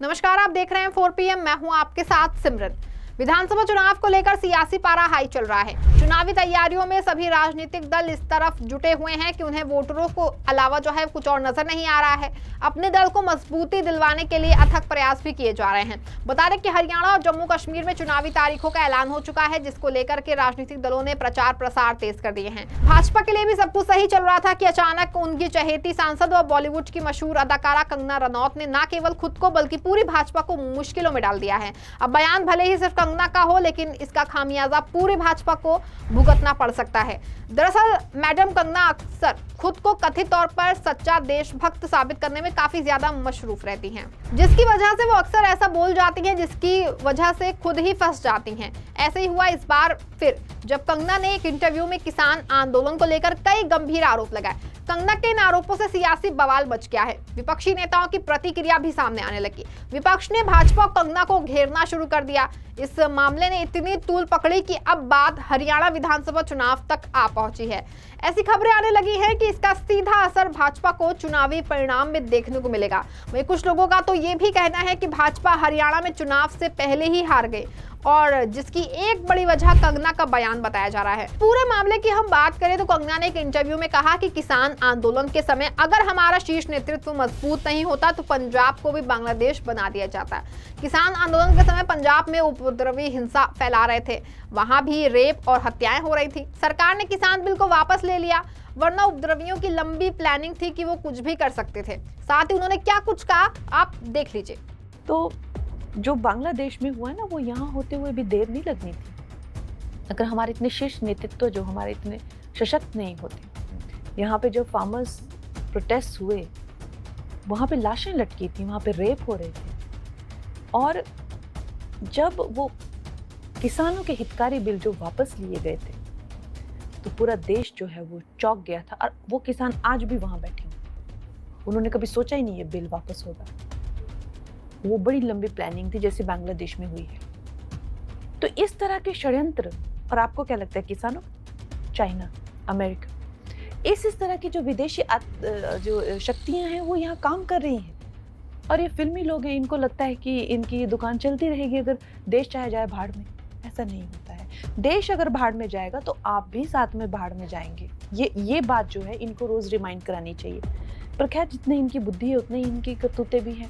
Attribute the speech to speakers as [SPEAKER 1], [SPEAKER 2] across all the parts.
[SPEAKER 1] नमस्कार, आप देख रहे हैं 4 PM। मैं हूं आपके साथ सिमरन। विधानसभा चुनाव को लेकर सियासी पारा हाई चल रहा है। चुनावी तैयारियों में सभी राजनीतिक दल इस तरफ जुटे हुए हैं कि उन्हें वोटरों को अलावा जो है कुछ और नजर नहीं आ रहा है। अपने दल को मजबूती दिलवाने के लिए अथक प्रयास भी किए जा रहे हैं। बता दें कि हरियाणा और जम्मू कश्मीर में चुनावी तारीखों का ऐलान हो चुका है, जिसको लेकर के राजनीतिक दलों ने प्रचार प्रसार तेज कर दिए हैं। भाजपा के लिए भी सब कुछ सही चल रहा था कि अचानक उनकी चहेती सांसद और बॉलीवुड की मशहूर अदाकारा कंगना रनौत ने न केवल खुद को बल्कि पूरी भाजपा को मुश्किलों में डाल दिया है। अब बयान भले ही सिर्फ कंगना का हो, लेकिन इसका खामियाजा पूरी भाजपा को भुगतना पड़ सकता है। दरअसल मैडम कंगना अक्सर खुद को कथित तौर पर सच्चा देशभक्त साबित करने में काफी ज्यादा मशरूफ रहती हैं, जिसकी वजह से वो अक्सर ऐसा बोल जाती हैं जिसकी वजह से खुद ही फंस जाती हैं। ऐसे ही हुआ इस बार फिर, जब कंगना ने एक इंटरव्यू में किसान आंदोलन को लेकर कई गंभीर आरोप लगाए। कंगना के इन आरोपों से सियासी बवाल मच गया है। विपक्षी नेताओं की प्रतिक्रिया भी सामने आने लगी। विपक्ष ने भाजपा और कंगना को घेरना शुरू कर दिया। इस मामले ने इतनी तूल पकड़ी कि अब बात हरियाणा विधानसभा चुनाव तक आ पहुंची है। ऐसी खबरें आने लगी है कि इसका सीधा असर भाजपा को चुनावी परिणाम में देखने को मिलेगा। वहीं कुछ लोगों का तो ये भी कहना है कि भाजपा हरियाणा में चुनाव से पहले ही हार गई, और जिसकी एक बड़ी वजह कंगना का बयान बताया जा रहा है। पूरे मामले की हम बात करें तो कंगना ने एक इंटरव्यू में कहा कि किसान आंदोलन के समय अगर हमारा शीर्ष नेतृत्व मजबूत नहीं होता तो पंजाब को भी बांग्लादेश बना दिया जाता। किसान आंदोलन के समय पंजाब में उपद्रवी हिंसा फैला रहे थे, वहां भी रेप और हत्याएं हो रही थी। सरकार ने किसान बिल को वापस ले लिया, वरना उपद्रवियों की लंबी प्लानिंग थी कि वो कुछ भी कर सकते थे। साथ ही उन्होंने क्या कुछ कहा, आप देख लीजिए।
[SPEAKER 2] तो जो बांग्लादेश में हुआ ना, वो यहाँ होते हुए भी देर नहीं लगनी थी अगर हमारे इतने शीर्ष नेतृत्व जो हमारे इतने सशक्त नहीं होते। यहाँ पे जो फार्मर्स प्रोटेस्ट हुए, वहाँ पे लाशें लटकी थी, वहाँ पे रेप हो रहे थे, और जब वो किसानों के हितकारी बिल जो वापस लिए गए थे तो पूरा देश जो है वो चौंक गया था। और वो किसान आज भी वहाँ बैठे हैं, उन्होंने कभी सोचा ही नहीं ये बिल वापस होगा। वो बड़ी लंबी प्लानिंग थी जैसे बांग्लादेश में हुई है। तो इस तरह के षड्यंत्र, और आपको क्या लगता है किसानों, चाइना, अमेरिका, इस तरह की जो विदेशी जो शक्तियां हैं वो यहाँ काम कर रही हैं। और ये फिल्मी लोग हैं, इनको लगता है कि इनकी दुकान चलती रहेगी अगर देश चाहे जाए भाड़ में। ऐसा नहीं होता है। देश अगर भाड़ में जाएगा तो आप भी साथ में भाड़ में जाएंगे। ये बात जो है इनको रोज रिमाइंड करानी चाहिए। पर खैर, जितनी इनकी बुद्धि है उतनी इनकी करतूतें भी हैं।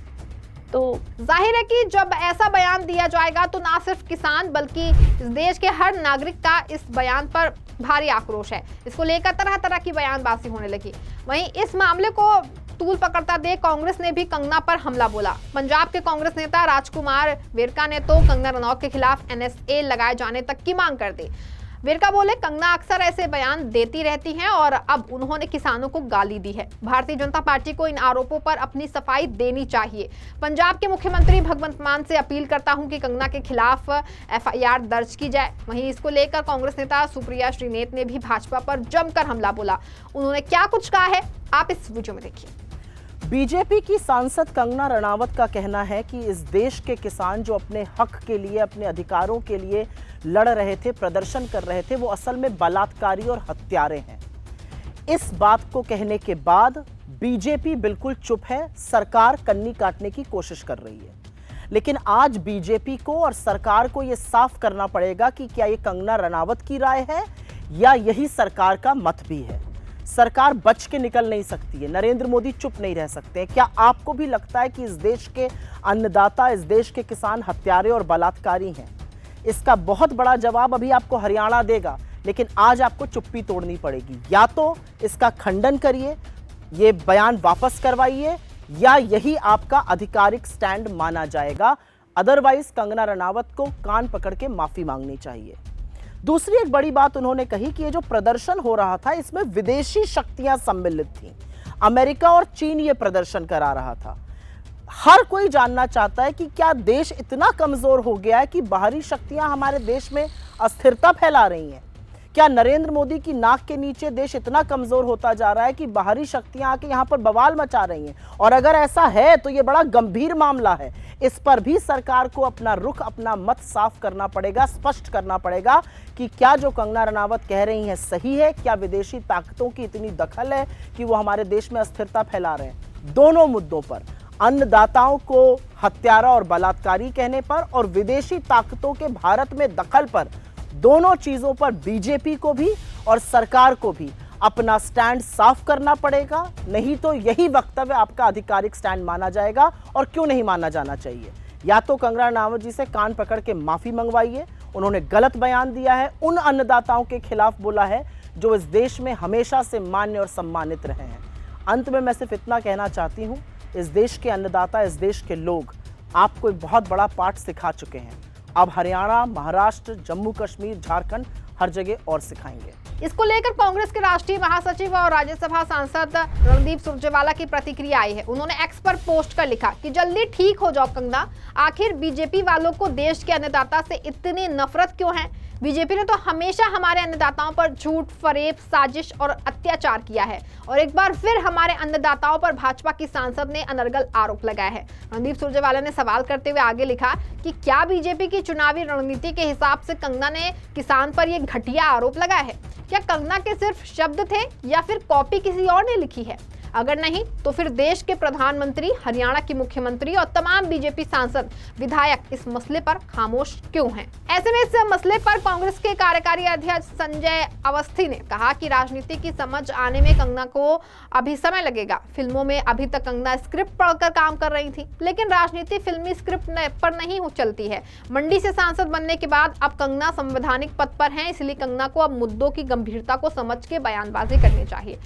[SPEAKER 2] तो
[SPEAKER 1] जाहिर है कि जब ऐसा बयान दिया जाएगा तो ना सिर्फ किसान बल्कि इस देश के हर नागरिक का इस बयान पर भारी आक्रोश है। इसको लेकर तरह तरह की बयानबाजी होने लगी। वहीं इस मामले को तूल पकड़ता देख कांग्रेस ने भी कंगना पर हमला बोला। पंजाब के कांग्रेस नेता राजकुमार वेरका ने तो कंगना रनौत के खिलाफ NSA लगाए जाने तक की मांग कर दी। वेरका बोले, कंगना अक्सर ऐसे बयान देती रहती हैं और अब उन्होंने किसानों को गाली दी है। भारतीय जनता पार्टी को इन आरोपों पर अपनी सफाई देनी चाहिए। पंजाब के मुख्यमंत्री भगवंत मान से अपील करता हूं कि कंगना के खिलाफ FIR दर्ज की जाए। वहीं इसको लेकर कांग्रेस नेता सुप्रिया श्रीनेत ने भी भाजपा पर जमकर हमला बोला। उन्होंने क्या कुछ कहा है, आप इस वीडियो में देखिए।
[SPEAKER 3] बीजेपी की सांसद कंगना रनावत का कहना है कि इस देश के किसान जो अपने हक के लिए, अपने अधिकारों के लिए लड़ रहे थे, प्रदर्शन कर रहे थे, वो असल में बलात्कारी और हत्यारे हैं। इस बात को कहने के बाद बीजेपी बिल्कुल चुप है, सरकार कन्नी काटने की कोशिश कर रही है। लेकिन आज बीजेपी को और सरकार को यह साफ करना पड़ेगा कि क्या ये कंगना रनावत की राय है या यही सरकार का मत भी है। सरकार बच के निकल नहीं सकती है, नरेंद्र मोदी चुप नहीं रह सकते हैं। क्या आपको भी लगता है कि इस देश के अन्नदाता, इस देश के किसान हत्यारे और बलात्कारी हैं? इसका बहुत बड़ा जवाब अभी आपको हरियाणा देगा, लेकिन आज आपको चुप्पी तोड़नी पड़ेगी। या तो इसका खंडन करिए, ये बयान वापस करवाइए, या यही आपका आधिकारिक स्टैंड माना जाएगा। अदरवाइज कंगना रनावत को कान पकड़ के माफी मांगनी चाहिए। दूसरी एक बड़ी बात उन्होंने कही कि ये जो प्रदर्शन हो रहा था इसमें विदेशी शक्तियां सम्मिलित थीं। अमेरिका और चीन ये प्रदर्शन करा रहा था। हर कोई जानना चाहता है कि क्या देश इतना कमजोर हो गया है कि बाहरी शक्तियां हमारे देश में अस्थिरता फैला रही हैं? क्या नरेंद्र मोदी की नाक के नीचे देश इतना कमजोर होता जा रहा है कि बाहरी शक्तियां आके यहां पर बवाल मचा रही हैं? और अगर ऐसा है तो ये बड़ा गंभीर मामला है। इस पर भी सरकार को अपना रुख, अपना मत साफ करना पड़ेगा, स्पष्ट करना पड़ेगा कि क्या जो कंगना रनावत कह रही हैं सही है, क्या विदेशी ताकतों की इतनी दखल है कि वो हमारे देश में अस्थिरता फैला रहे हैं। दोनों मुद्दों पर अन्नदाताओं को हत्यारा और बलात्कारी कहने पर और विदेशी ताकतों के भारत में दखल पर, दोनों चीजों पर बीजेपी को भी और सरकार को भी अपना स्टैंड साफ करना पड़ेगा। नहीं तो यही वक्तव्य आपका आधिकारिक स्टैंड माना जाएगा। और क्यों नहीं माना जाना चाहिए? या तो कंगना रनावत जी से कान पकड़ के माफी मंगवाइए, उन्होंने गलत बयान दिया है, उन अन्नदाताओं के खिलाफ बोला है जो इस देश में हमेशा से मान्य और सम्मानित रहे हैं। अंत में मैं सिर्फ इतना कहना चाहती हूं, इस देश के अन्नदाता, इस देश के लोग आपको एक बहुत बड़ा पाठ सिखा चुके हैं। अब हरियाणा, महाराष्ट्र, जम्मू कश्मीर, झारखंड, हर जगह और सिखाएंगे।
[SPEAKER 1] इसको लेकर कांग्रेस के राष्ट्रीय महासचिव और राज्यसभा सांसद रणदीप सुरजेवाला की प्रतिक्रिया आई है। उन्होंने एक्स पर पोस्ट कर लिखा कि जल्दी ठीक हो जाओ कंगना, आखिर बीजेपी वालों को देश के अन्नदाता से इतनी नफरत क्यों है? बीजेपी ने तो हमेशा हमारे अन्नदाताओं पर झूठ, फरेब, साजिश और अत्याचार किया है और एक बार फिर हमारे अन्नदाताओं पर भाजपा की सांसद ने अनर्गल आरोप लगाया है। रणदीप सुरजेवाला ने सवाल करते हुए आगे लिखा कि क्या बीजेपी की चुनावी रणनीति के हिसाब से कंगना ने किसान पर यह घटिया आरोप लगाया है? क्या कंगना के सिर्फ शब्द थे या फिर कॉपी किसी और ने लिखी है? अगर नहीं तो फिर देश के प्रधानमंत्री, हरियाणा की मुख्यमंत्री और तमाम बीजेपी सांसद, विधायक इस मसले पर खामोश क्यों हैं? ऐसे में इस मसले पर कांग्रेस के कार्यकारी अध्यक्ष संजय अवस्थी ने कहा कि राजनीति की समझ आने में कंगना को अभी समय लगेगा। फिल्मों में अभी तक कंगना स्क्रिप्ट पढ़कर काम कर रही थी, लेकिन राजनीति फिल्मी स्क्रिप्ट पर नहीं चलती है। मंडी से सांसद बनने के बाद अब कंगना संवैधानिक पद पर है, इसलिए कंगना को अब मुद्दों की गंभीरता को समझ के बयानबाजी करनी चाहिए।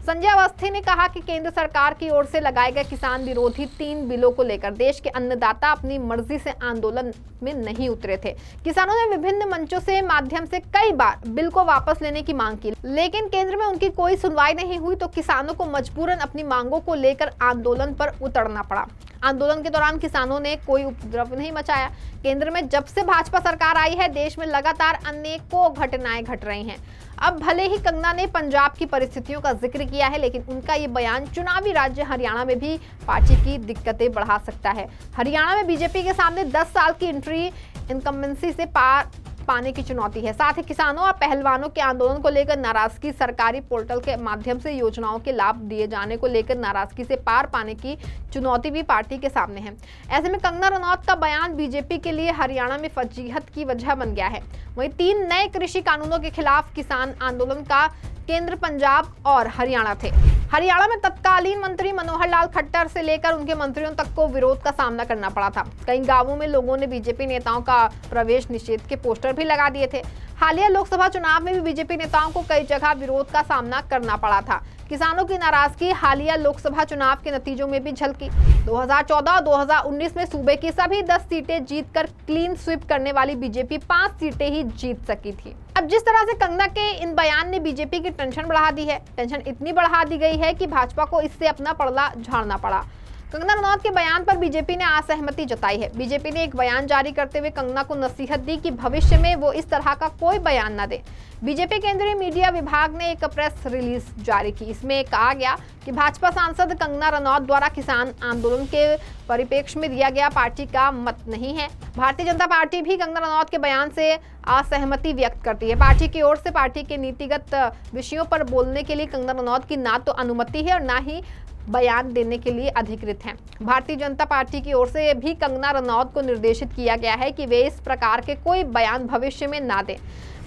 [SPEAKER 1] संजय अवस्थी ने कहा कि केंद्र सरकार की ओर से लगाए गए किसान विरोधी 3 बिलों को लेकर देश के अन्नदाता अपनी मर्जी से आंदोलन में नहीं उतरे थे। किसानों ने विभिन्न मंचों से माध्यम से कई बार बिल को वापस लेने की मांग की, लेकिन केंद्र में उनकी कोई सुनवाई नहीं हुई तो किसानों को मजबूरन अपनी मांगों को लेकर आंदोलन पर उतरना पड़ा। आंदोलन के दौरान किसानों ने कोई उपद्रव नहीं मचाया। केंद्र में जब से भाजपा सरकार आई है, देश में लगातार अनेकों घटनाएं घट रही हैं। अब भले ही कंगना ने पंजाब की परिस्थितियों का जिक्र किया है, लेकिन उनका ये बयान चुनावी राज्य हरियाणा में भी पार्टी की दिक्कतें बढ़ा सकता है। हरियाणा में बीजेपी के सामने 10 साल की एंट्री इनकम्बेंसी से पार पाने की चुनौती है। साथ ही किसानों और पहलवानों के आंदोलन को लेकर नाराजगी, सरकारी पोर्टल के माध्यम से योजनाओं के लाभ दिए जाने को लेकर नाराजगी से पार पाने की चुनौती भी पार्टी के सामने है। ऐसे में कंगना रनौत का बयान बीजेपी के लिए हरियाणा में फजीहत की वजह बन गया है। वहीं 3 नए कृषि कानूनों के खिलाफ किसान आंदोलन का केंद्र पंजाब और हरियाणा थे। हरियाणा में तत्कालीन मंत्री मनोहर लाल खट्टर से लेकर उनके मंत्रियों तक को विरोध का सामना करना पड़ा था। कई गांवों में लोगों ने बीजेपी नेताओं का प्रवेश निषेध के पोस्टर भी लगा दिए थे। हालिया लोकसभा चुनाव में भी बीजेपी नेताओं को कई जगह विरोध का सामना करना पड़ा था। किसानों की नाराजगी हालिया लोकसभा चुनाव के नतीजों में भी झलकी। 2014 और 2019 में सूबे की सभी 10 सीटें जीतकर क्लीन स्वीप करने वाली बीजेपी 5 सीटें ही जीत सकी थी। अब जिस तरह से कंगना के इन बयान ने बीजेपी की टेंशन बढ़ा दी है, टेंशन इतनी बढ़ा दी गई है कि भाजपा को इससे अपना पड़ला झाड़ना पड़ा। कंगना रनौत के बयान पर बीजेपी ने असहमति जताई है। बीजेपी ने एक बयान जारी करते हुए कंगना को नसीहत दी कि भविष्य में वो इस तरह का कोई बयान न दे। बीजेपी केंद्रीय मीडिया विभाग ने एक प्रेस रिलीज जारी की। इसमें कहा गया कि भाजपा सांसद कंगना रनौत द्वारा किसान आंदोलन के परिप्रेक्ष्य में दिया गया पार्टी का मत नहीं है। भारतीय जनता पार्टी भी कंगना रनौत के बयान से असहमति व्यक्त करती है। पार्टी की ओर से पार्टी के नीतिगत विषयों पर बोलने के लिए कंगना रनौत की ना तो अनुमति है और ना ही बयान देने के लिए अधिकृत हैं। भारतीय जनता पार्टी की ओर से भी कंगना रनौत को निर्देशित किया गया है कि वे इस प्रकार के कोई बयान भविष्य में ना दें।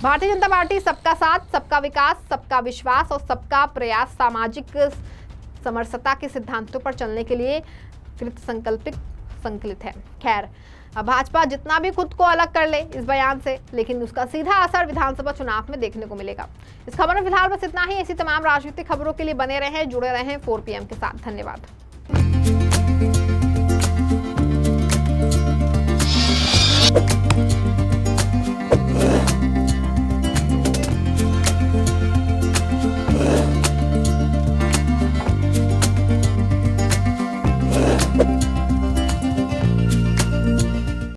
[SPEAKER 1] भारतीय जनता पार्टी सबका साथ, सबका विकास, सबका विश्वास और सबका प्रयास, सामाजिक समरसता के सिद्धांतों पर चलने के लिए संकलित है। खैर, अब भाजपा जितना भी खुद को अलग कर ले इस बयान से, लेकिन उसका सीधा असर विधानसभा चुनाव में देखने को मिलेगा। इस खबर में फिलहाल बस इतना ही। ऐसी तमाम राजनीतिक खबरों के लिए बने रहें, जुड़े रहें 4 PM के साथ। धन्यवाद।